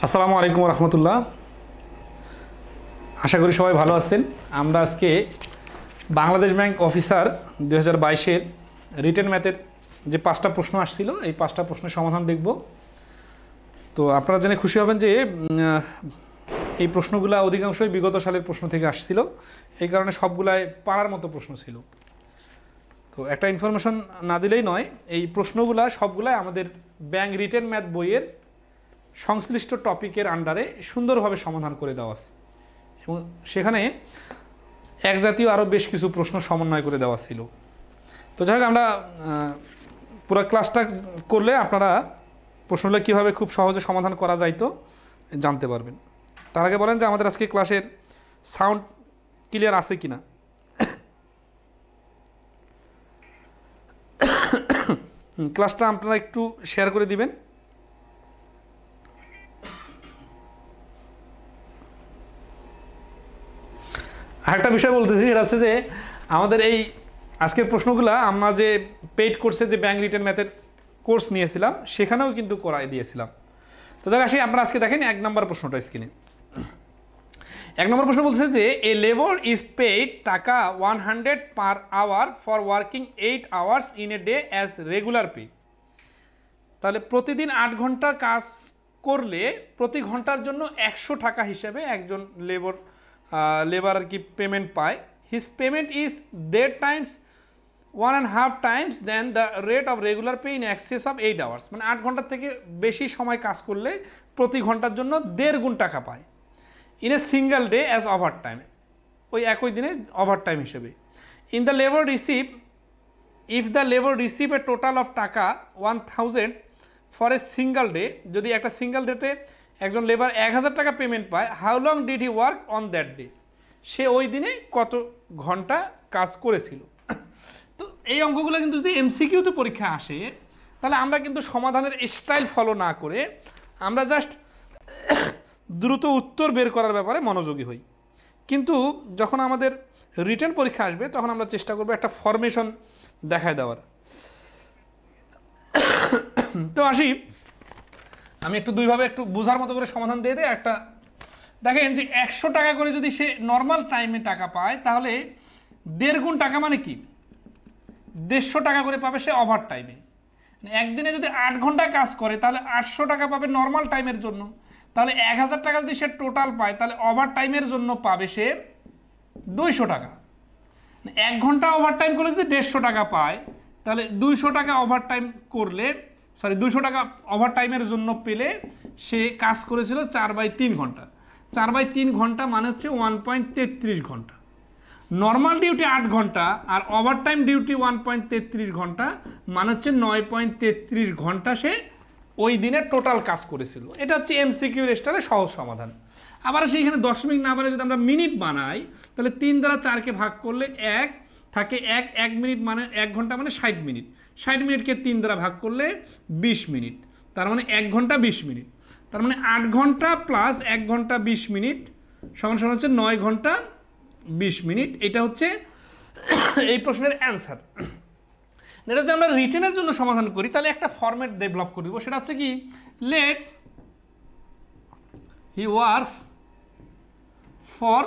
আসসালামু আলাইকুম রহমতুল্লাহ। আশা করি সবাই ভালো আছেন। আমরা আজকে বাংলাদেশ ব্যাংক অফিসার 2022-এর রিটেন ম্যাথের যে 5টা প্রশ্ন আসছিল, এই 5টা প্রশ্নের সমাধান দেখব। তো আপনারা জেনে খুশি হবেন যে এই প্রশ্নগুলো অধিকাংশই বিগত সালের প্রশ্ন থেকে আসছিল, এই কারণে সবগুলাই পারার মতো প্রশ্ন ছিল। তো একটা ইনফরমেশন না দিলেই নয়, এই প্রশ্নগুলো সবগুলাই আমাদের ব্যাংক রিটেন ম্যাথ বইয়ের সংশ্লিষ্ট টপিকের আন্ডারে সুন্দরভাবে সমাধান করে দেওয়া আছে এবং সেখানে এক জাতীয় আরও বেশ কিছু প্রশ্ন সমন্বয় করে দেওয়া ছিল। তো যাই হোক, আমরা পুরো ক্লাসটা করলে আপনারা প্রশ্নগুলো কীভাবে খুব সহজে সমাধান করা যাইতো জানতে পারবেন। তার আগে বলেন যে আমাদের আজকে ক্লাসের সাউন্ড ক্লিয়ার আছে কিনা। ক্লাসটা আপনারা একটু শেয়ার করে দিবেন। আরেকটা বিষয় বলতেছি, সেটা হচ্ছে যে আমাদের এই আজকের প্রশ্নগুলো আমরা যে পেইড কোর্সে যে ব্যাংক রিটেন ম্যাথের কোর্স নিয়েছিলাম সেখানেও কিন্তু করাই দিয়েছিলাম। তো যাক আসি, আপনারা আজকে দেখেন 1 নম্বর প্রশ্নটা স্ক্রিনে। 1 নম্বর প্রশ্ন বলছে যে এ লেবার ইজ পেইড টাকা 100 per hour for working 8 hours in a day as regular pay. তাহলে প্রতিদিন 8 ঘন্টার কাজ করলে প্রতি ঘন্টার জন্য 100 টাকা হিসেবে একজন লেবার আর কি পেমেন্ট পায়। His payment is 1.5 times 1.5 times than the rate of regular pay in excess of 8 hours. মানে 8 ঘন্টার থেকে বেশি সময় কাজ করলে প্রতি ঘন্টার জন্য 1.5 গুণ টাকা পায়। In a single day as over time, ওই একই দিনে ওভার টাইম হিসেবে। In the labour receive, if the labour receive a total of টাকা 1000 ফর এ সিঙ্গেল ডে, যদি একটা সিঙ্গেল ডেতে একজন লেবার 1000 টাকা পেমেন্ট পায়, how long did he work on that day, সে ওই দিনে কত ঘন্টা কাজ করেছিল। তো এই অঙ্কগুলো কিন্তু যদি এমসিকিউতে পরীক্ষা আসে তাহলে আমরা কিন্তু সমাধানের স্টাইল ফলো না করে আমরা জাস্ট দ্রুত উত্তর বের করার ব্যাপারে মনোযোগী হই। কিন্তু যখন আমাদের রিটেন পরীক্ষা আসবে তখন আমরা চেষ্টা করবো একটা ফরমেশন দেখায় দেওয়ার। তো আসি, আমি একটু দুইভাবে একটু বোঝার মতো করে সমাধান দিয়ে দেয়। একটা দেখেন যে 100 টাকা করে যদি সে নর্মাল টাইমে টাকা পায় তাহলে 1.5 গুণ টাকা মানে কি 150 টাকা করে পাবে সে ওভার টাইমে। একদিনে যদি 8 ঘন্টা কাজ করে তাহলে 800 টাকা পাবে নর্মাল টাইমের জন্য। তাহলে 1000 টাকা যদি সে টোটাল পায় তাহলে ওভার টাইমের জন্য পাবে সে 200 টাকা। 1 ঘন্টা ওভার টাইম করলে যদি 150 টাকা পায় তাহলে 200 টাকা ওভার টাইম করলে 200 টাকা ওভার টাইমের জন্য পেলে সে কাজ করেছিল 4/3 ঘন্টা। 4/3 ঘন্টা মানে হচ্ছে 1.33 ঘন্টা। নর্মাল ডিউটি 8 ঘন্টা আর ওভার টাইম ডিউটি 1.33 ঘন্টা মানে হচ্ছে 9.33 ঘন্টা সে ওই দিনে টোটাল কাজ করেছিল। এটা হচ্ছে এমসিকিউ স্টাইলের সহজ সমাধান। আবার সেইখানে দশমিক না বানিয়ে যদি আমরা মিনিট বানাই তাহলে 3 দ্বারা 4কে ভাগ করলে 1 থাকে, 1 মিনিট মানে 1 ঘন্টা মানে 60 মিনিট। 60 মিনিটকে 3 দ্বারা ভাগ করলে 20 মিনিট, তার মানে 1 ঘন্টা 20 মিনিট। তার মানে 8 ঘন্টা প্লাস 1 ঘন্টা 20 মিনিট সমান সমান হচ্ছে 9 ঘন্টা 20 মিনিট। এটা হচ্ছে এই প্রশ্নের অ্যান্সার। এটা যদি আমরা রিটেনের জন্য সমাধান করি তাহলে একটা ফরম্যাট ডেভেলপ করে দেবো, সেটা হচ্ছে কি let he works for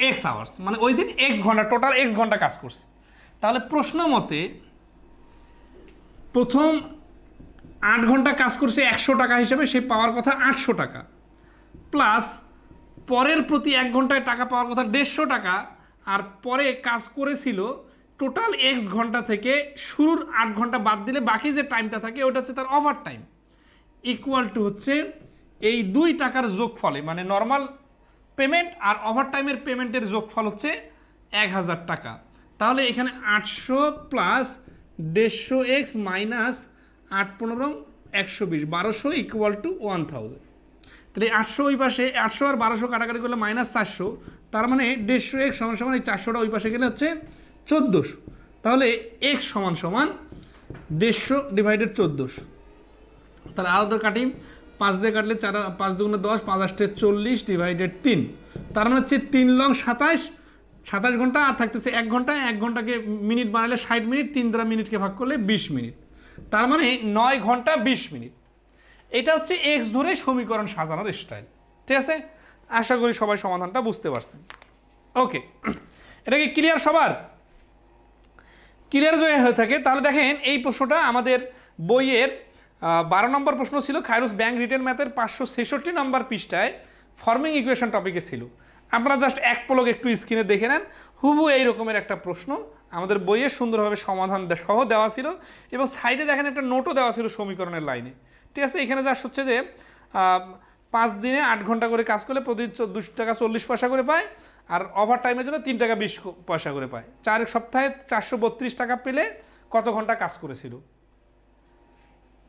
X hours, মানে ওই দিন এক্স ঘন্টা, টোটাল এক্স ঘন্টা কাজ করছে। তাহলে প্রশ্ন মতে প্রথম 8 ঘন্টা কাজ করছে 100 টাকা হিসেবে, সে পাওয়ার কথা 800 টাকা, প্লাস পরের প্রতি 1 ঘন্টায় টাকা পাওয়ার কথা 150 টাকা, আর পরে কাজ করেছিল টোটাল এক্স ঘন্টা থেকে শুরুর 8 ঘন্টা বাদ দিলে বাকি যে টাইমটা থাকে ওটা হচ্ছে তার ওভার টাইম, ইকুয়াল টু হচ্ছে এই 2 টাকার যোগফলে, মানে নর্মাল পেমেন্ট আর ওভার টাইমের পেমেন্টের যোগফল হচ্ছে 1000 টাকা। তাহলে এখানে 800 plus 150x minus 8×15 120, 1200 equal to 1000। তাহলে 800 ওই পাশে, 800 আর 1200 কাটাকাটি করলে -400, তার মানে 150x সমান সমান এই 400টা ওই পাশে গেলে হচ্ছে 1400। তাহলে x সমান সমান 150 ডিভাইডেড 1400। তাহলে আলাদা কাটি, 5 দিয়ে কাটলে 4, 5 দুগুণে 10, 5 8 40 ডিভাইডেড 3, তার মানে হচ্ছে 3 লং 27 ঘন্টা, আর থাকতেছে 1 ঘন্টা। 1 ঘন্টাকে মিনিট বানালে 60 মিনিট, 3 দ্বারা মিনিটকে ভাগ করলে 20 মিনিট, তার মানে 9 ঘন্টা 20 মিনিট। এটা হচ্ছে এক্স ধরে সমীকরণ সাজানোর স্টাইল। ঠিক আছে, আশা করি সবাই সমাধানটা বুঝতে পারছেন। ওকে, এটা কি ক্লিয়ার সবার? ক্লিয়ার যদি হয়ে থাকে তাহলে দেখেন এই প্রশ্নটা আমাদের বইয়ের 12 নম্বর প্রশ্ন ছিল, খায়রুজ ব্যাংক রিটেন ম্যাথের 566 নম্বর পৃষ্ঠায় ফর্মিং ইকুয়েশন টপিকে ছিল। আপনারা জাস্ট এক পলক একটু স্ক্রিনে দেখে নেন, হুবহু এই রকমের একটা প্রশ্ন আমাদের বইয়ে সুন্দরভাবে সমাধান সহ দেওয়া ছিল, এবং সাইডে দেখেন একটা নোটও দেওয়া ছিল সমীকরণের লাইনে। ঠিক আছে, এখানে জাস্ট হচ্ছে যে 5 দিনে 8 ঘন্টা করে কাজ করলে প্রতিদিন 2 টাকা 40 পয়সা করে পায়, আর ওভার টাইমের জন্য 3 টাকা 20 পয়সা করে পায়। 4 সপ্তাহে 432 টাকা পেলে কত ঘন্টা কাজ করেছিল?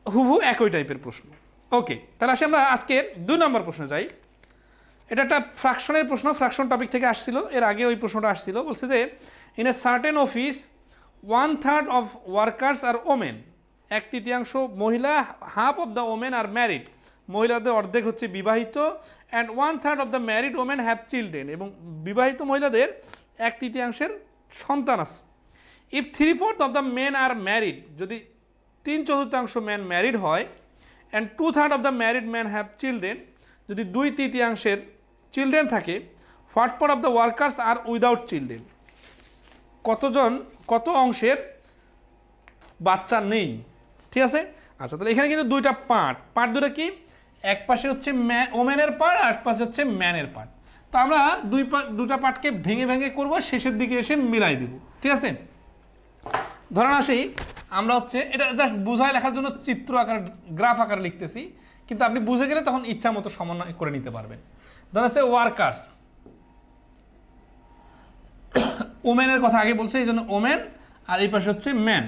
হুবহু একই টাইপের প্রশ্ন। ওকে, তাহলে আসি আমরা আজকের 2 নম্বর প্রশ্নে যাই। এটা একটা ফ্র্যাকশনের প্রশ্ন, ফ্র্যাকশন টপিক থেকে আসছিল, এর আগে ওই প্রশ্নটা আসছিল। বলছে যে in a certain office 1/3 of workers are women, 1/3 মহিলা, half of the women are married, মহিলাদের অর্ধেক হচ্ছে বিবাহিত, and 1/3 of the married women have children, এবং বিবাহিত মহিলাদের 1/3 সন্তান আছে। If 3/4 of the men are married, যদি 3/4 ম্যান ম্যারিড হয়, and 2/3 of the married man have children, যদি 2/3 চিলড্রেন থাকে, what part of the workers are without children, কত অংশের বাচ্চা নেই। ঠিক আছে, আচ্ছা, তাহলে এখানে কিন্তু দুইটা পার্ট দুটো কি, এক পাশে হচ্ছে ওমেনের পার্ট আর এক পাশে হচ্ছে ম্যানের পার্ট। তো আমরা দুটা পার্টকে ভেঙে ভেঙে করবো, শেষের দিকে এসে মিলাই দিব। ঠিক আছে, ধরেন আসি আমরা হচ্ছে এটা জাস্ট বোঝায় লেখার জন্য চিত্র আকার গ্রাফ আকারে লিখতেছি, কিন্তু আপনি বুঝে গেলে তখন ইচ্ছা মতো সমন্বয় করে নিতে পারবেন। ধরেন হচ্ছে ওয়ার্কার্স, ওমেনের কথা আগে বলছে এই জন্য ওমেন, আর এই পাশে হচ্ছে ম্যান।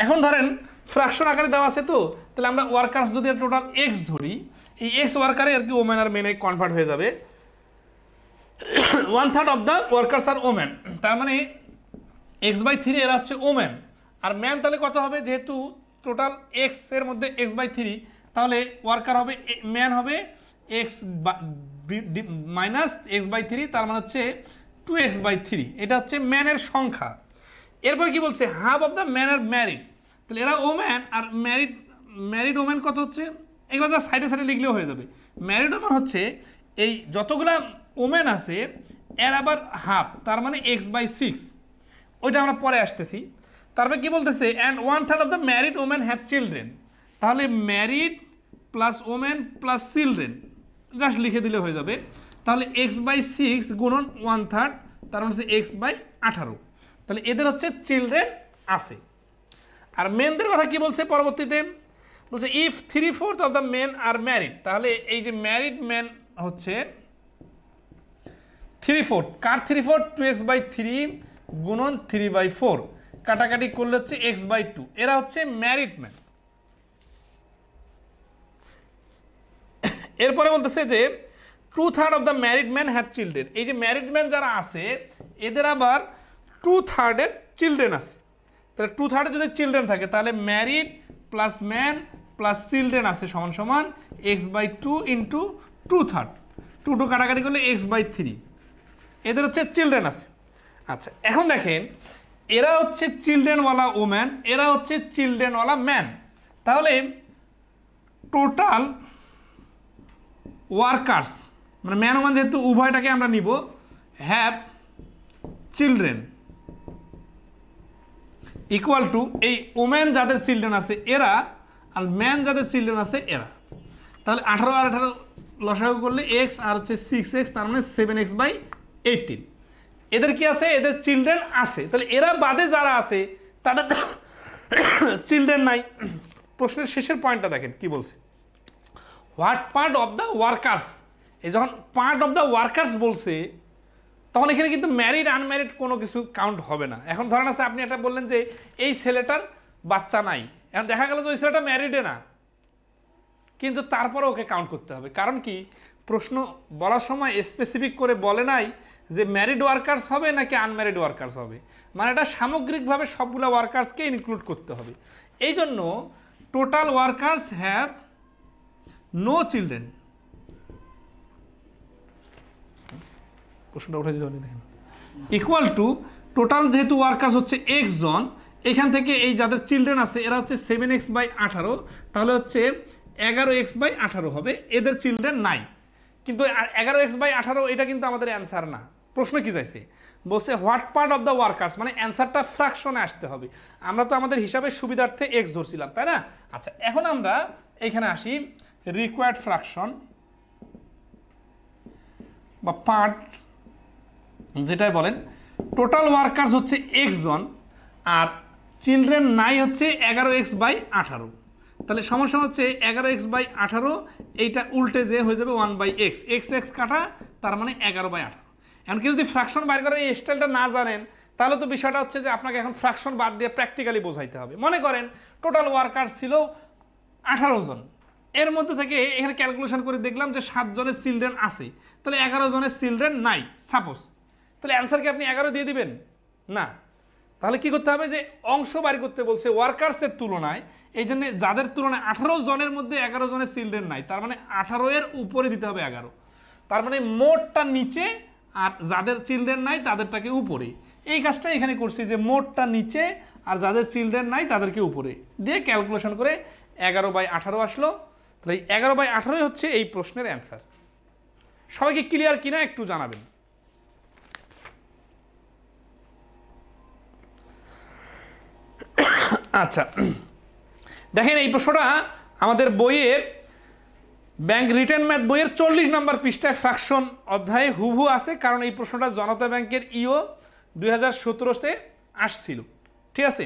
এখন ধরেন ফ্র্যাকশন আকারে দেওয়া আছে, তো তাহলে আমরা ওয়ার্কার্স যদি টোটাল এক্স ধরি, এই এক্স ওয়ার্কারে আর কি ওমেন আর মেনে কনভার্ট হয়ে যাবে। 1/3 of the workers are women, তার মানে x/3 এরা হচ্ছে ওমেন, আর ম্যান তাহলে কত হবে, যেহেতু টোটাল এক্স এর মধ্যে x/3, তাহলে ওয়ার্কার হবে ম্যান হবে x মাইনাস x/3, তার মানে হচ্ছে 2x/3, এটা হচ্ছে ম্যানের সংখ্যা। এরপরে কি বলছে, half of the man R married, তাহলে এরা ওম্যান আর ম্যারিড ওম্যান কত হচ্ছে, এগুলো যা সাইডে সাইডে লিখলেও হয়ে যাবে। ম্যারিড ওম্যান হচ্ছে এই যতগুলা ওমেন আছে এর আবার হাফ, তার মানে x/6, ওইটা আমরা পরে আসতেছি। তারপরে কি বলতেছে, and 1/3 of the married women have children, তাহলে married plus women plus children just লিখে দিলে হয়ে যাবে। তাহলে x/6 গুণন 1/3, তার মানে হচ্ছে x/18, তাহলে এদের হচ্ছে চিলড্রেন আছে। আর মেনদের কথা কি বলছে পরবর্তীতে, বলছে if 3/4 of the men are married, তাহলে এই যে ম্যারিড ম্যান হচ্ছে 3/4, কার 3/4, 2x/3 গুণন 3/4, কাটাকাটি করলে হচ্ছে x/2, এরা হচ্ছে ম্যারিড ম্যান। এরপরে বলতেছে যে 2/3 of the married man have children, এই যে ম্যারিড ম্যান যারা আছে এদের আবার 2/3 চিলড্রেন আছে। তাহলে 2/3 যদি চিলড্রেন থাকে, তাহলে married plus man plus children আছে সমান সমান x/2 ইন্টু 2/3, 2 কাটাকাটি করলে x/3, এদের হচ্ছে চিলড্রেন আছে। আচ্ছা, এখন দেখেন এরা হচ্ছে চিলড্রেনওয়ালা ওম্যান, এরা হচ্ছে চিলড্রেনওয়ালা ম্যান, তাহলে টোটাল ওয়ার্কার্স মানে ম্যান ওম্যান যেহেতু উভয়টাকে আমরা নিব, হ্যাভ চিলড্রেন ইকুয়াল টু এই ওম্যান যাদের চিলড্রেন আছে এরা, আর ম্যান যাদের চিলড্রেন আছে এরা। তাহলে 18 আর 18 লসাগু করলে x আর হচ্ছে 6x, তার মানে 7x/18, এদের কি আছে, এদের চিলড্রেন আছে। তাহলে এরা বাদে যারা আছে তাদের চিলড্রেন নাই। প্রশ্নের শেষের পয়েন্টটা দেখেন কি বলছে, what part of the workers, এই যখন পার্ট অফ দ্য ওয়ার্কার্স বলছে তখন এখানে কিন্তু ম্যারিড আনম্যারিড কোনো কিছু কাউন্ট হবে না। এখন ধরেন আছে আপনি এটা বললেন যে এই ছেলেটার বাচ্চা নাই, এখন দেখা গেল যে ওই ছেলেটা ম্যারিডে না, কিন্তু তারপরে ওকে কাউন্ট করতে হবে। কারণ কি, প্রশ্ন বলার সময় স্পেসিফিক করে বলে নাই যে ম্যারিড ওয়ার্কার্স হবে নাকি আনম্যারিড ওয়ার্কার্স হবে, মানে এটা সামগ্রিকভাবে সবগুলো ওয়ার্কার্সকে ইনক্লুড করতে হবে। এই জন্য total workers have no children, প্রশ্নটা উঠে দিতে পারি দেখেন, ইকুয়াল টু টোটাল যেহেতু ওয়ার্কার্স হচ্ছে x জন, এখান থেকে এই যাদের চিলড্রেন আছে এরা হচ্ছে 7x/18, তাহলে হচ্ছে 11x/18 হবে, এদের চিলড্রেন নাই। কিন্তু 11x/18 এটা কিন্তু আমাদের অ্যান্সার না। প্রশ্ন কি চাইছে, বলছে what part of the workers, মানে অ্যান্সারটা ফ্র্যাকশনে আসতে হবে। আমরা তো আমাদের হিসাবের সুবিধার্থে এক্স ধরছিলাম, তাই না? আচ্ছা, এখন আমরা এখানে আসি রিকোয়ার্ড ফ্র্যাকশন বা পার্ট যেটাই বলেন। টোটাল ওয়ার্কার্স হচ্ছে এক্স জন আর চিলড্রেন নাই হচ্ছে 11x/18। তাহলে সমস্যা হচ্ছে 11x/18, এইটা উল্টে যে হয়ে যাবে 1/x, x কাটা, তার মানে 11/18। এমনকি যদি ফ্র্যাকশন বাইর করার এই স্টাইলটা না জানেন তাহলে তো বিষয়টা হচ্ছে যে আপনাকে এখন ফ্র্যাকশন বাদ দিয়ে প্র্যাকটিক্যালি বোঝাইতে হবে। মনে করেন টোটাল ওয়ার্কার্স ছিল 18 জন, এর মধ্যে থেকে এখানে ক্যালকুলেশন করে দেখলাম যে 7 জনের চিলড্রেন আছে, তাহলে 11 জনের চিলড্রেন নাই সাপোজ। তাহলে অ্যান্সার কি আপনি 11 দিয়ে দিবেন? না। তাহলে কি করতে হবে, যে অংশ বাড়ি করতে বলছে ওয়ার্কার্সের তুলনায়, এই জন্য যাদের তুলনায় 18 জনের মধ্যে 11 জনের চিলড্রেন নাই, তার মানে 18 এর উপরে দিতে হবে 11। তার মানে মোটটা নিচে আর যাদের চিলড্রেন নাই তাদেরটাকে উপরে। এই কাজটা এখানে করছি যে মোটটা নিচে আর যাদের চিলড্রেন নাই তাদেরকে উপরে দিয়ে ক্যালকুলেশন করে 11/18 আসলো। তাহলে 11/18 হচ্ছে এই প্রশ্নের অ্যান্সার। সবাইকে ক্লিয়ার কিনা একটু জানাবেন। আচ্ছা, দেখেন এই প্রশ্নটা আমাদের বইয়ের ব্যাংক রিটেন ম্যাথ বইয়ের 40 নম্বর পৃষ্ঠায় ফ্র্যাকশন অধ্যায়ে হুবহু আছে, কারণ এই প্রশ্নটা জনতা ব্যাংকের ইও 2017-তে আসছিল, ঠিক আছে?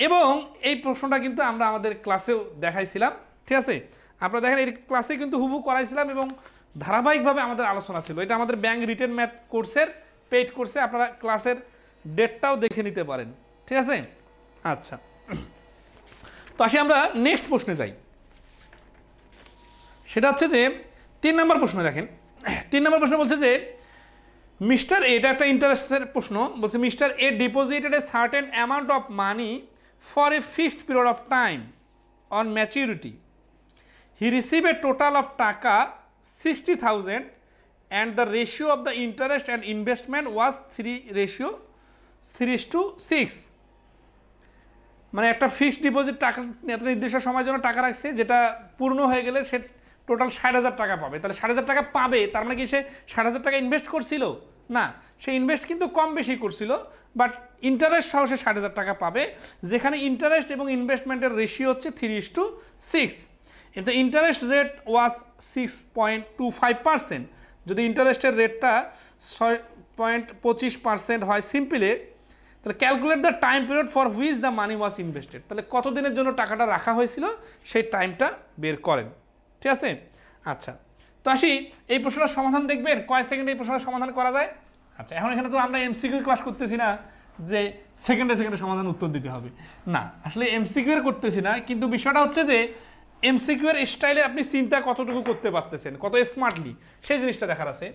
এবং এই প্রশ্নটা কিন্তু আমরা আমাদের ক্লাসেও দেখাইছিলাম, ঠিক আছে? আপনারা দেখেন এই ক্লাসে কিন্তু হুবহু করাইছিলাম এবং ধারাবাহিকভাবে আমাদের আলোচনা ছিল। এটা আমাদের ব্যাংক রিটেন ম্যাথ কোর্সের পেইড কোর্সে, আপনারা ক্লাসের ডেটটাও দেখে নিতে পারেন, ঠিক আছে? আচ্ছা, তো আসি আমরা নেক্সট প্রশ্নে যাই। সেটা হচ্ছে যে 3 নম্বর প্রশ্ন। দেখেন 3 নম্বর প্রশ্ন বলছে যে মিস্টার এ, এটা একটা ইন্টারেস্টের প্রশ্ন, বলছে mister A deposited a certain amount of money for a fixed period of time on maturity. He receive a total of টাকা 60,000 and the ratio of the interest and investment was 3:6। মানে একটা fixed deposit টাকা একটা নির্দিষ্ট সময়ের জন্য টাকা রাখছে, যেটা পূর্ণ হয়ে গেলে সে টোটাল 60,000 টাকা পাবে। তাহলে 60,000 টাকা পাবে, তার মানে কি সে 60,000 টাকা ইনভেস্ট করছিল? না, সে ইনভেস্ট কিন্তু কম বেশি করছিল, বাট ইন্টারেস্ট সহ সে 60,000 টাকা পাবে, যেখানে ইন্টারেস্ট এবং ইনভেস্টমেন্টের রেশিও হচ্ছে 3:6। If the interest rate was 6.25%, যদি ইন্টারেস্টের রেটটা 6.25% হয় সিম্পলে, তাহলে calculate the time period for which the money was invested. তাহলে কত দিনের জন্য টাকাটা রাখা হয়েছিল সেই টাইমটা বের করেন, ঠিক আছে? আচ্ছা, তো আসি এই প্রশ্নটার সমাধান দেখবেন কয় সেকেন্ডে এই প্রশ্নটার সমাধান করা যায়। আচ্ছা, এখন এখানে তো আমরা এমসিকিউ ক্লাস করতেছি না যে সেকেন্ডে সেকেন্ডে সমাধান উত্তর দিতে হবে, না, আসলে এমসিকিউ এর করতেছি না, কিন্তু বিষয়টা হচ্ছে যে এমসিকিউ এর স্টাইলে আপনি চিন্তা কতটুকু করতে পারতেছেন, কত স্মার্টলি, সেই জিনিসটা দেখার আছে।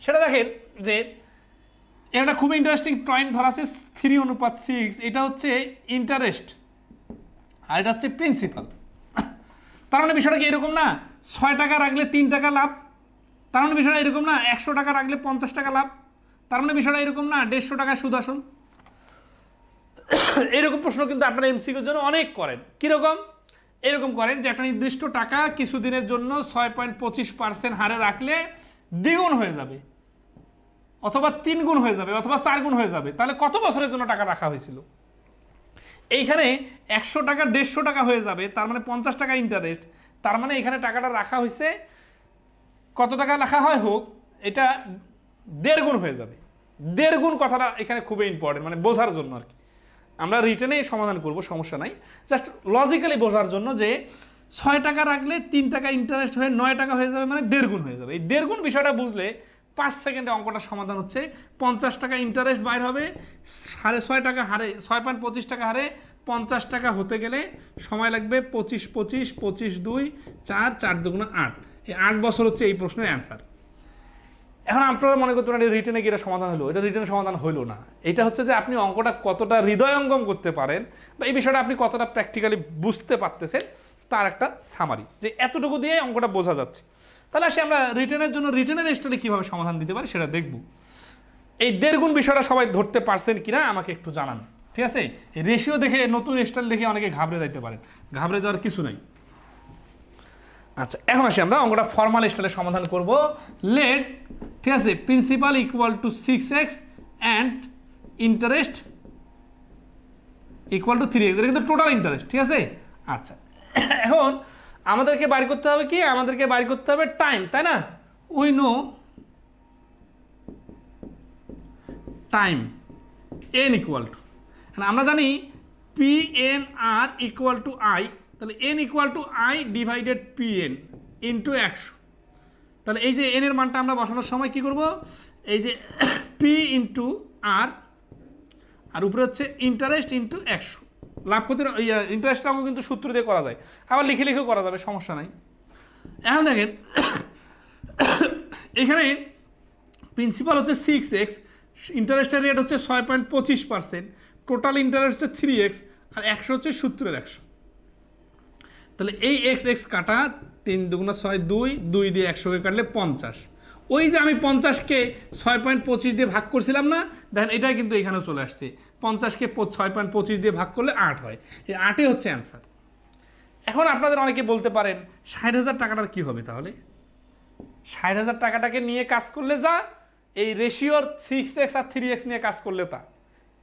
সেটা দেখেন যে এটা খুব ইন্টারেস্টিং পয়েন্ট ধরা আছে 3:6। এটা হচ্ছে ইন্টারেস্ট আর এটা হচ্ছে প্রিন্সিপাল। তার মানে বিষয়টা কি এরকম না 6 টাকা রাখলে 3 টাকা লাভ, তার মানে বিষয়টা এরকম না 100 টাকা রাখলে 50 টাকা লাভ, তার মানে বিষয়টা এরকম না 150 টাকা সুদ আসল। এরকম প্রশ্ন কিন্তু আপনারা এমসিকিউর জন্য অনেক করেন। কিরকম? এরকম করেন যে একটা নির্দিষ্ট টাকা কিছুদিনের জন্য 6.25% হারে রাখলে দ্বিগুণ হয়ে যাবে, অথবা 3 গুণ হয়ে যাবে, অথবা 4 গুণ হয়ে যাবে। তাহলে কত বছরের জন্য টাকা রাখা হয়েছিল? এইখানে 100 টাকা 150 টাকা হয়ে যাবে, তার মানে 50 টাকা ইন্টারেস্ট, তার মানে এখানে টাকাটা রাখা হয়েছে কত টাকা রাখা হয় হোক, এটা 1.5 গুণ হয়ে যাবে। 1.5 গুণ কথাটা এখানে খুবই ইম্পর্টেন্ট, মানে বোঝার জন্য আর কি। আমরা রিটেনেই সমাধান করব, সমস্যা নাই, জাস্ট লজিক্যালি বোঝার জন্য যে 6 টাকা রাখলে 3 টাকা ইন্টারেস্ট হয়ে 9 টাকা হয়ে যাবে, মানে 1.5 গুণ হয়ে যাবে। এই 1.5 গুণ বিষয়টা বুঝলে 5 সেকেন্ডে অঙ্কটা সমাধান হচ্ছে। 50 টাকা ইন্টারেস্ট বাইর হবে, 6.5 টাকা হারে 6.25 টাকা হারে 50 টাকা হতে গেলে সময় লাগবে 25 25 25 2 4 4 2 8। এই 8 বছর হচ্ছে এই প্রশ্নের অ্যান্সার। এখন আপনারা মনে করতে পারেন রিটেনে কি এটা সমাধান হলো? এটা রিটেনে সমাধান হলো না। এটা হচ্ছে যে আপনি অঙ্কটা কতটা হৃদয়ঙ্গম করতে পারেন বা এই বিষয়টা আপনি কতটা প্র্যাকটিক্যালি বুঝতে পারতেছেন তার একটা সামারি, যে এতটুকু দিয়ে অঙ্কটা বোঝা যাচ্ছে। তাহলে আসি আমরা রিটেনের জন্য রিটেনের স্টাইলে কীভাবে সমাধান দিতে পারি সেটা দেখব। এই 1.5 গুণ বিষয়টা সবাই ধরতে পারছেন কিনা আমাকে একটু জানান, ঠিক আছে? রেশিও দেখে নতুন স্টাইল দেখে অনেকে ঘাবড়ে যাইতে পারেন, ঘাবড়ে যাওয়ার কিছু নাই। আচ্ছা, এখন আসি আমরা অঙ্কটা ফর্মাল স্টাইলে সমাধান করব। লেট, ঠিক আছে, principal equal to 6x and interest equal to 3x, এটা কিন্তু টোটাল ইন্টারেস্ট, ঠিক আছে। আচ্ছা, এখন আমাদেরকে বাইর করতে হবে কি, আমাদেরকে বাইর করতে হবে টাইম, তাই না? We know time n equal to, আমরা জানি P N R equal to I, তাহলে n equal to I divided P N into 100। তাহলে এই যে n এর মানটা আমরা বসানোর সময় কি করব, এই যে পি ইন্টু আর, আর উপরে হচ্ছে ইন্টারেস্ট ইন্টু 100। লাভ ক্ষতির ইন্টারেস্টের অঙ্ক কিন্তু সূত্র দিয়ে করা যায়, আবার লিখে লিখেও করা যাবে, সমস্যা নাই। এখন দেখেন এখানে প্রিন্সিপাল হচ্ছে 6x, ইন্টারেস্টের রেট হচ্ছে 6.25%, টোটাল ইন্টারেস্ট হচ্ছে 3x, আর 100 হচ্ছে সূত্রের 100। তাহলে এই x কাটা 3 দুগুণা 6, 2 দিয়ে 100কে কাটলে 50। ওই যে আমি 50কে 6.25 দিয়ে ভাগ করছিলাম না, দেখেন এটাই কিন্তু এখানেও চলে আসছে। 50কে 6.25 দিয়ে ভাগ করলে 8 হয়, এই 8ই হচ্ছে অ্যান্সার। এখন আপনাদের অনেকে বলতে পারেন 60,000 টাকাটার কি হবে? তাহলে 60,000 টাকাটাকে নিয়ে কাজ করলে যা, এই রেশিওর 6x আর 3x নিয়ে কাজ করলে তা।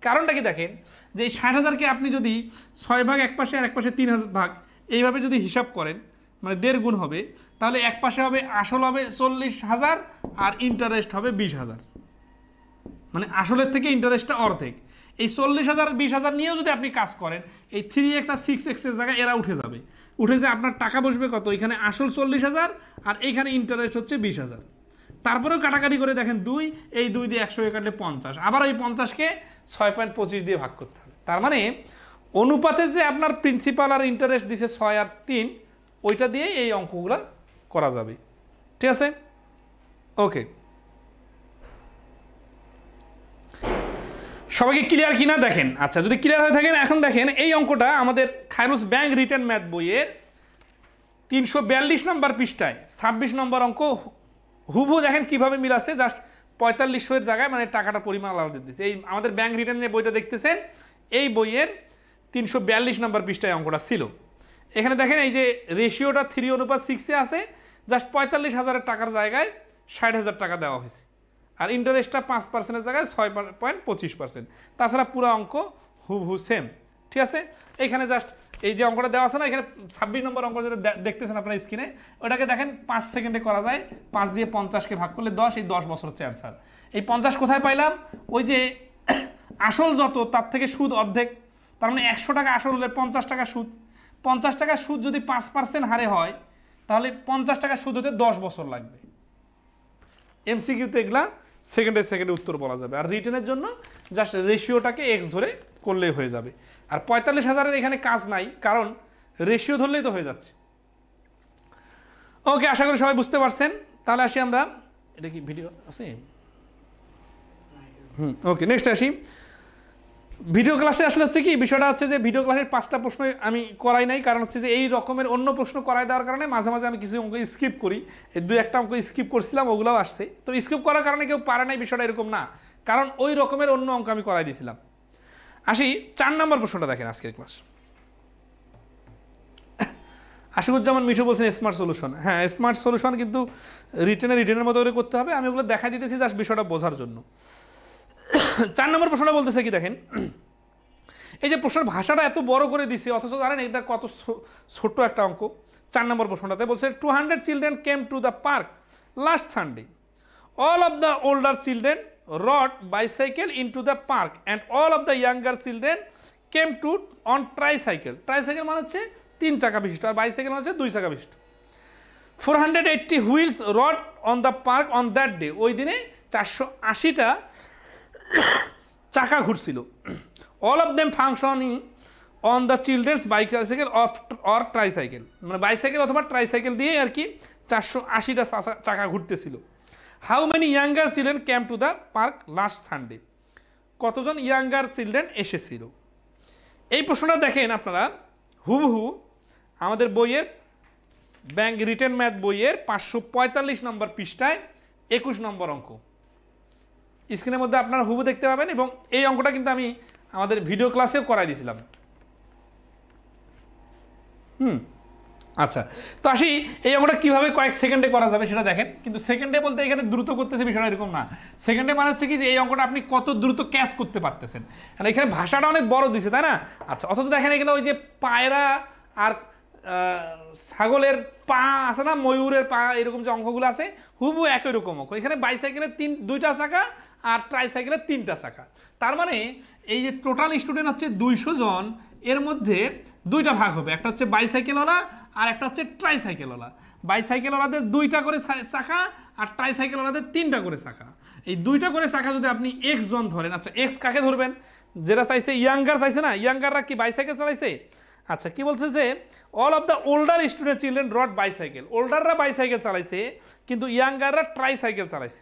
কারণটা কি দেখেন, যে এই 60,000কে আপনি যদি 6 ভাগ এক পাশে আর এক পাশে 3 ভাগ এইভাবে যদি হিসাব করেন, মানে 1.5 গুণ হবে, তাহলে এক পাশে হবে আসল হবে 40,000 আর ইন্টারেস্ট হবে 20,000, মানে আসলের থেকে ইন্টারেস্টটা অর্ধেক। এই 40,000 20,000 নিয়েও যদি আপনি কাজ করেন, এই 3x আর 6x এর জায়গায় এরা উঠে যাবে, উঠে যে আপনার টাকা বসবে কত, এখানে আসল 40,000 আর এইখানে ইন্টারেস্ট হচ্ছে 20,000। তারপরেও কাটাকাটি করে দেখেন 2, এই 2 দিয়ে 100 কাটলে 50, আবার ওই 50কে 6.25 দিয়ে ভাগ করতে হবে। তার মানে অনুপাতে যে আপনার প্রিন্সিপাল আর ইন্টারেস্ট দিছে 6 আর 3, ওইটা দিয়ে এই অঙ্কগুলো করা যাবে, ঠিক আছে। ওকে, সবাইকে ক্লিয়ার কিনা দেখেন। আচ্ছা, যদি ক্লিয়ার হয়ে থাকেন, এখন দেখেন এই অঙ্কটা আমাদের খায়রুস ব্যাংক রিটার্ন ম্যাথ বইয়ের 342 নম্বর পৃষ্ঠায় 26 নম্বর অঙ্ক। হুবহু দেখেন কিভাবে মিল আছে, জাস্ট 4500 এর জায়গায় মানে টাকাটা পরিমাণ আলাদা দিতেছে। এই আমাদের ব্যাংক রিটার্ন যে বইটা দেখতেছেন, এই বইয়ের 342 নম্বর পৃষ্ঠায় অঙ্কটা ছিল। এখানে দেখেন এই যে রেশিওটা 3:6 আছে, জাস্ট 45,000 টাকার জায়গায় 60,000 টাকা দেওয়া হয়েছে, আর ইন্টারেস্টটা 5%-এর জায়গায় 6.25%। তাছাড়া পুরো অঙ্ক হুবহু সেম, ঠিক আছে। এইখানে জাস্ট এই যে অঙ্কটা দেওয়া আছে না, এখানে 26 নম্বর অঙ্ক যেটা দেখতেছেন আপনার স্ক্রিনে, ওটাকে দেখেন 5 সেকেন্ডে করা যায়। 5 দিয়ে 50কে ভাগ করলে 10, এই 10 বছর হচ্ছে অ্যান্সার। এই 50 কোথায় পাইলাম, ওই যে আসল যত তার থেকে সুদ অর্ধেক, তার মানে 100 টাকা আসল হলে 50 টাকা সুদ। 50 টাকা সুদ যদি 5% হারে হয়, তাহলে 50 টাকা সুদ হতে 10 বছর লাগবে। এমসিকিউতে এগুলা সেকেন্ডে সেকেন্ডে উত্তর বলা যাবে, আর রিটেনের জন্য জাস্ট রেশিওটাকে x ধরে করলেই হয়ে যাবে। আর 45,000-এর এখানে কাজ নাই, কারণ রেশিও ধরলেই তো হয়ে যাচ্ছে। ওকে, আশা করি সবাই বুঝতে পারছেন। তাহলে আসি আমরা, এটা কি ভিডিও আছে? ওকে, নেক্সট আসি। ভিডিও ক্লাসে আসলে হচ্ছে কি বিষয়টা হচ্ছে যে ভিডিও ক্লাসের 5টা প্রশ্ন আমি করাই নাই, কারণ হচ্ছে যে এই রকমের অন্য প্রশ্ন করাই দেওয়ার কারণে মাঝে মাঝে আমি কিছু অঙ্ক স্কিপ করি। এই 2-1টা অঙ্ক স্কিপ করছিলাম, ওগুলোও আসছে। তো স্কিপ করার কারণে কেউ পারে নাই, বিষয়টা এরকম না, কারণ ওই রকমের অন্য অঙ্ক আমি করাই দিয়েছিলাম। আসি 4 নম্বর প্রশ্নটা দেখেন আজকের ক্লাস। আশিকুজ্জামান মিঠু বলছেন স্মার্ট সলিউশন। হ্যাঁ, স্মার্ট সলিউশন কিন্তু রিটেনের মতো করে করতে হবে। আমি ওগুলো দেখাই দিতেছি জাস্ট বিষয়টা বোঝার জন্য। 4 নম্বর প্রশ্নটা বলতেছে কি দেখেন, এই যে প্রশ্নের ভাষাটা এত বড় করে দিছে, অথচ জানেন এটা কত ছোট্ট একটা অঙ্ক। 4 নম্বর প্রশ্নটাতে বলছে 200 children came to the park last Sunday. All of the older children rode bicycle into the park and all of the younger children came to on tricycle. Tricycle মানে হচ্ছে 3 চাকা বিশিষ্ট, আর বাইসাইকেল মানে হচ্ছে 2 চাকা বিশিষ্ট। 480 wheels rode on the park on that day. ওই দিনে 480টা চাকা ঘুরছিল। All of them functioning on the children's bicycle or tricycle. মানে বাইসাইকেল অথবা ট্রাইসাইকেল দিয়ে আর কি 480টা চাকা ঘুরতেছিল। How many younger children came to the park last Sunday? কতজন ইয়াঙ্গার চিলড্রেন এসেছিল? এই প্রশ্নটা দেখেন আপনারা হুবহু আমাদের বইয়ের ব্যাংক রিটেন ম্যাথ বইয়ের 545 নম্বর পৃষ্ঠায় 21 নম্বর অঙ্ক স্ক্রিনের মধ্যে আপনারা হুবহু দেখতে পাবেন, এবং এই অঙ্কটা কিন্তু আমি আমাদের ভিডিও ক্লাসেও করাই দিয়েছিলাম। আচ্ছা, তো আসি এই অঙ্কটা কীভাবে কয়েক সেকেন্ডে করা যাবে সেটা দেখেন। কিন্তু সেকেন্ডে বলতে এখানে দ্রুত করতেছে বিষয়টা এরকম না। সেকেন্ডে মানে হচ্ছে কি যে এই অঙ্কটা আপনি কত দ্রুত ক্যাচ করতে পারতেছেন, আর এখানে ভাষাটা অনেক বড় দিছে, তাই না? আচ্ছা, অথচ দেখেন এগুলো ওই যে পায়রা আর ছাগলের পা আছে না, ময়ূরের পা, এরকম যে অঙ্কগুলো আছে হুবহু একই রকম অঙ্ক। এখানে বাইসাইকেলের দুইটা চাকা আর ট্রাইসাইকেলের 3টা চাকা। তার মানে এই যে টোটাল স্টুডেন্ট হচ্ছে 200 জন, এর মধ্যে 2টা ভাগ হবে, একটা হচ্ছে বাইসাইকেলওয়ালা আর একটা হচ্ছে ট্রাইসাইকেলওয়ালা। বাইসাইকেলওয়ালাদের 2টা করে চাকা আর ট্রাইসাইকেলওয়ালাদের 3টা করে চাকা। এই 2টা করে চাকা যদি আপনি এক্স জন ধরেন, আচ্ছা এক্স কাকে ধরবেন? যেটা চাইছে ইয়াঙ্গার চাইছে না, ইয়াঙ্গাররা কি বাইসাইকেল চালাইছে? আচ্ছা, কি বলছে যে all of the older student children rode bicycle. ওল্ডাররা বাইসাইকেল চালাইছে কিন্তু ইয়াঙ্গাররা ট্রাইসাইকেল চালাইছে।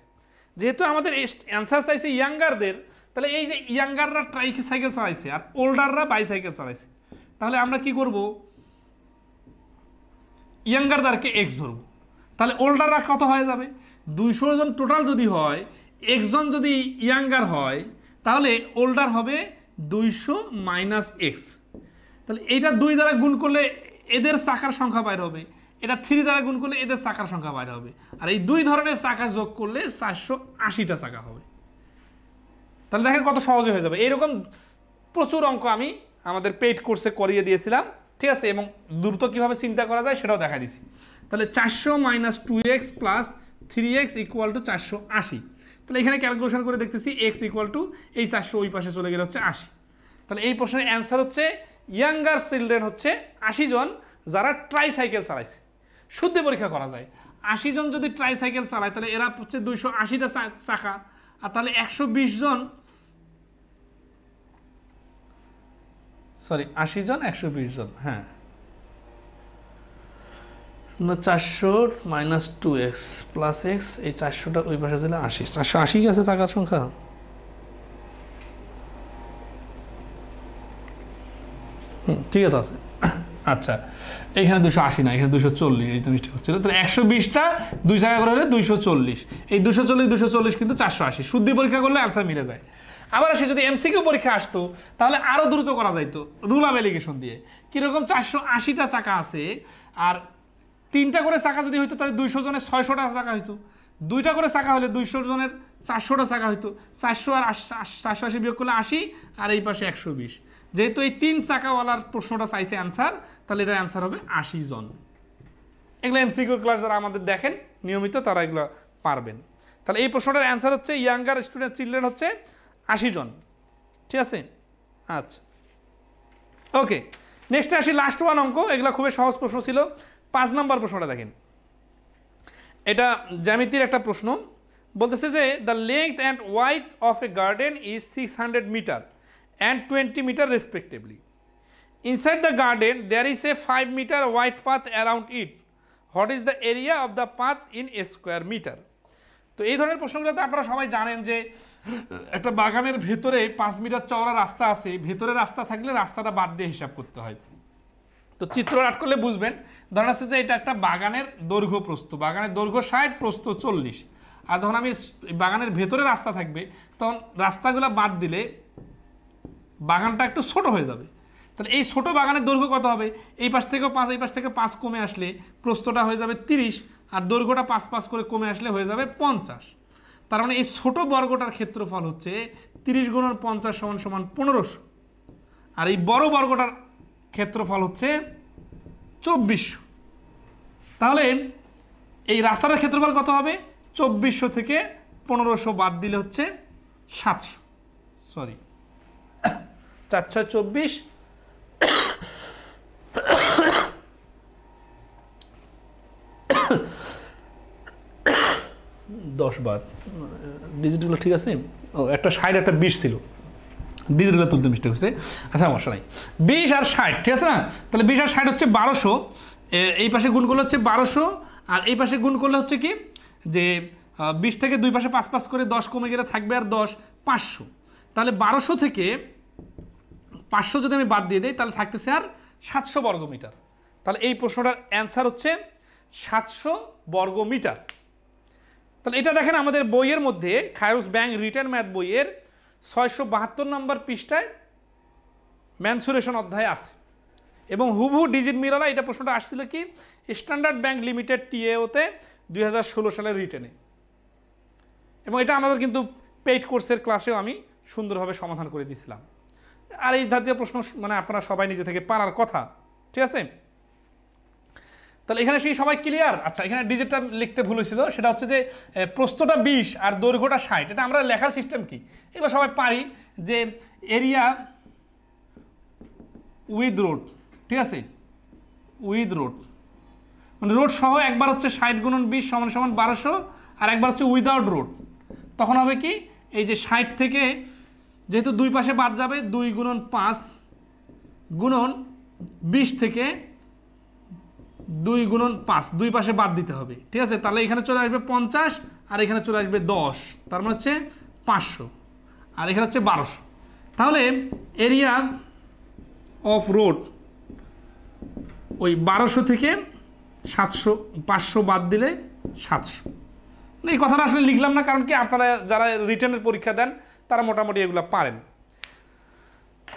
যেহেতু আমাদের অ্যান্সার চাইছে ইয়াঙ্গারদের, তাহলে এই যে ইয়াঙ্গাররা ট্রাইসাইকেল চালাইছে আর ওল্ডাররা বাইসাইকেল চালাইছে, তাহলে আমরা কি করব? ইয়াঙ্গারদেরকে এক্স ধরবো। তাহলে ওল্ডাররা কত হয়ে যাবে? 200 জন টোটাল যদি হয়, একজন যদি ইয়াঙ্গার হয়, তাহলে ওল্ডার হবে 200 মাইনাস এক্স। তাহলে এইটা 2 দ্বারা গুণ করলে এদের চাকার সংখ্যা বাইর হবে, এটা 3 দ্বারা গুণ করলে এদের চাকার সংখ্যা বাইর হবে, আর এই 2 ধরনের চাকা যোগ করলে 480টা চাকা হবে। তাহলে দেখেন কত সহজে হয়ে যাবে। এইরকম প্রচুর অঙ্ক আমি আমাদের পেইড কোর্সে করিয়ে দিয়েছিলাম, ঠিক আছে? এবং দ্রুত কীভাবে চিন্তা করা যায় সেটাও দেখা দিছি। তাহলে 400 minus 2x plus 3x equal to 480। তাহলে এখানে ক্যালকুলেশন করে দেখতেছি x ইকুয়াল টু এই 400 ওই পাশে চলে গেলে হচ্ছে 80। তাহলে এই প্রশ্নের অ্যান্সার হচ্ছে ইয়াঙ্গার চিলড্রেন হচ্ছে 80 জন যারা ট্রাইসাইকেল চালাইছে। শুদ্ধ পরীক্ষা করা যায়, 80 জন যদি ট্রাইসাইকেল চালায় তাহলে এরা হচ্ছে 280টা চাকা, আর তাহলে 120 জন, সরি 80 জন 120 জন, হ্যাঁ 400 মাইনাস 2x প্লাস x, এই 400টা ওই পাশে দিলে 80, 480 আছে চাকার সংখ্যা। ঠিক আছে। আচ্ছা, এখানে 280 না, এখানে 240, এই তো মিস্টেক হচ্ছিল। তাহলে 120টা 2 চাকা করে হলে 240, এই 240 কিন্তু 480। শুদ্ধি পরীক্ষা করলে অ্যান্সার মিলে যায়। আবার সে যদি এমসিকিউ পরীক্ষা আসতো তাহলে আরও দ্রুত করা যাইতো রুল অফ এলিগেশন দিয়ে। কীরকম? 480টা চাকা আছে, আর 3টা করে চাকা যদি হইতো তাহলে 200 জনের 600টা চাকা হইতো, 2টা করে চাকা হলে 200 জনের 400টা চাকা হইতো। 400 আর 480 বিয়োগ করলে 80, আর এই পাশে 120। যেহেতু এই 3 চাকাওয়ালার প্রশ্নটা চাইছে অ্যান্সার, তাহলে এটার অ্যান্সার হবে 80 জন। এগুলো এমসিকিউ ক্লাস যারা আমাদের দেখেন নিয়মিত তারা এগুলো পারবেন। তাহলে এই প্রশ্নটার অ্যান্সার হচ্ছে ইয়াঙ্গার স্টুডেন্ট চিলড্রেন হচ্ছে 80 জন, ঠিক আছে? আচ্ছা, ওকে, নেক্সটে আসি লাস্ট ওয়ান অঙ্ক। এগুলো খুবই সহজ প্রশ্ন ছিল। 5 নম্বর প্রশ্নটা দেখেন, এটা জ্যামিতির একটা প্রশ্ন। বলতেছে যে the length and wide of a garden is 600 metre and 20 meter respectively. Inside the garden there is a 5 meter wide path around it. What is the area of the path in a square meter? তো এই ধরনের প্রশ্নগুলোতে আপনারা সবাই জানেন যে একটা বাগানের ভেতরে 5 মিটার চওড়া রাস্তা আছে, ভেতরে রাস্তা থাকলে রাস্তাটা বাদ দিয়ে হিসাব করতে হয়। তো চিত্র আট করলে বুঝবেন। ধরা আছে যে এটা একটা বাগানের দৈর্ঘ্য প্রস্থ, বাগানের দৈর্ঘ্য 60, প্রস্থ 40। আর যখন আমি বাগানের ভেতরে রাস্তা থাকবে তখন রাস্তাগুলো বাদ দিলে বাগানটা একটু ছোট হয়ে যাবে। তাহলে এই ছোট বাগানের দৈর্ঘ্য কত হবে? এই পাশ থেকেও 5, এই পাশ থেকে 5 কমে আসলে প্রস্থটা হয়ে যাবে 30, আর দৈর্ঘ্যটা 5 করে কমে আসলে হয়ে যাবে 50। তার মানে এই ছোট বর্গটার ক্ষেত্রফল হচ্ছে 30 গুণন 50 সমান 1500, আর এই বড় বর্গটার ক্ষেত্রফল হচ্ছে 2400। তাহলে এই রাস্তাটার ক্ষেত্রফল কত হবে? 2400 থেকে 1500 বাদ দিলে হচ্ছে 700, সরি 424, 10 বাদ, ডিজিটগুলো ঠিক আছে? ও একটা 60 একটা 20 ছিল, ডিজিটগুলো তুলতে মিস্টেক হয়েছে। আচ্ছা সমস্যা নাই, 20 আর 60 ঠিক আছে না? তাহলে 20 আর 60 হচ্ছে 1200, এই পাশে গুণ করলে হচ্ছে 1200, আর এই পাশে গুণ করলে হচ্ছে কি যে 20 থেকে দুই পাশে 5 করে 10 কমে গেলে থাকবে আর 10, 500। তাহলে 1200 থেকে 500 যদি আমি বাদ দিয়ে দিই তাহলে থাকতেছে আর 700 বর্গমিটার। তাহলে এই প্রশ্নটার অ্যান্সার হচ্ছে 700 বর্গমিটার। তাহলে এটা দেখেন আমাদের বইয়ের মধ্যে খায়রুজ ব্যাংক রিটেন ম্যাথ বইয়ের 672 নম্বর পৃষ্ঠায় ম্যানসুরেশন অধ্যায় আছে। এবং হুবহু ডিজিট মিলালা। এটা প্রশ্নটা আসছিল কি স্ট্যান্ডার্ড ব্যাংক লিমিটেড টিএওতে 2016 সালের রিটেনে, এবং এটা আমাদের কিন্তু পেইড কোর্সের ক্লাসেও আমি সুন্দরভাবে সমাধান করে দিয়েছিলাম। আর এই জাতীয় প্রশ্ন মানে আপনারা সবাই নিজে থেকে পারার কথা, ঠিক আছে? তাহলে এখানে সেই সবাই ক্লিয়ার? আচ্ছা, এখানে ডিজিটটা লিখতে ভুল হয়েছিল, সেটা হচ্ছে যে প্রস্থটা 20 আর দৈর্ঘ্যটা 60। এটা আমরা লেখার সিস্টেম কি এগুলো সবাই পারি, যে এরিয়া উইথ রোড, ঠিক আছে, উইথ রোড মানে রোড সহ একবার হচ্ছে 60 গুণন 20 সমান সমান 1200, আর একবার হচ্ছে উইদাউট রোড। তখন হবে কি এই যে 60 থেকে যেহেতু দুই পাশে বাদ যাবে 2 গুণন 5 গুণন 20 থেকে 2 গুণন 5 দুই পাশে বাদ দিতে হবে, ঠিক আছে? তাহলে এখানে চলে আসবে 50 আর এখানে চলে আসবে 10, তার মানে হচ্ছে 500, আর এখানে হচ্ছে 1200। তাহলে এরিয়া অফ রোড ওই 1200 থেকে 700 500 বাদ দিলে 700। এই কথাটা আসলে লিখলাম না, কারণ কি আপনারা যারা রিটেনের পরীক্ষা দেন তারা মোটামুটি এগুলো পারেন।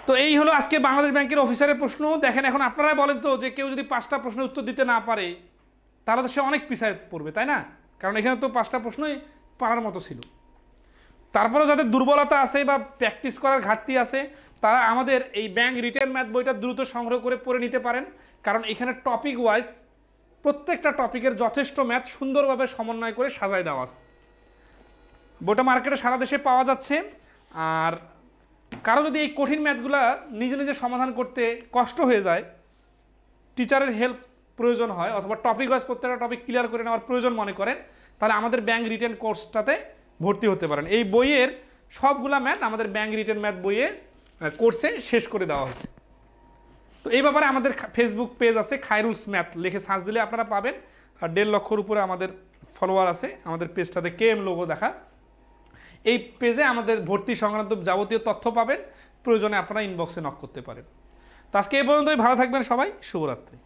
তো এই হলো আজকে বাংলাদেশ ব্যাংকের অফিসারের প্রশ্ন। দেখেন এখন আপনারাই বলেন তো, যে কেউ যদি 5টা প্রশ্নের উত্তর দিতে না পারে তাহলে তো সে অনেক পিছায় পড়বে, তাই না? কারণ এখানে তো 5টা প্রশ্নই পারার মতো ছিল। তারপরে যাদের দুর্বলতা আছে বা প্র্যাকটিস করার ঘাটতি আছে তারা আমাদের এই ব্যাংক রিটেন ম্যাথ বইটা দ্রুত সংগ্রহ করে পড়ে নিতে পারেন, কারণ এখানে টপিক ওয়াইজ প্রত্যেকটা টপিকের যথেষ্ট ম্যাথ সুন্দরভাবে সমন্বয় করে সাজায় দেওয়া আছে। বইটা মার্কেটে সারা দেশে পাওয়া যাচ্ছে। আর কারো যদি এই কঠিন ম্যাথগুলা নিজে নিজে সমাধান করতে কষ্ট হয়ে যায়, টিচারের হেল্প প্রয়োজন হয়, অথবা টপিক ওয়াইজ প্রত্যেকটা টপিক ক্লিয়ার করে নেওয়ার প্রয়োজন মনে করেন, তাহলে আমাদের ব্যাংক রিটেন কোর্সটাতে ভর্তি হতে পারেন। এই বইয়ের সবগুলা ম্যাথ আমাদের ব্যাংক রিটেন ম্যাথ বইয়ে কোর্সে শেষ করে দেওয়া হয়েছে। তো এই ব্যাপারে আমাদের ফেসবুক পেজ আছে খায়রুলস ম্যাথ, লিখে সার্চ দিলে আপনারা পাবেন। আর 1.5 লক্ষর উপরে আমাদের ফলোয়ার আছে আমাদের পেজটাতে, KM লোগো দেখা। এই পেজে আমাদের ভর্তি সংক্রান্ত যাবতীয় তথ্য পাবেন, প্রয়োজনে আপনারা ইনবক্সে নক করতে পারেন। তো আজকে এই পর্যন্তই, ভালো থাকবেন সবাই, শুভরাত্রি।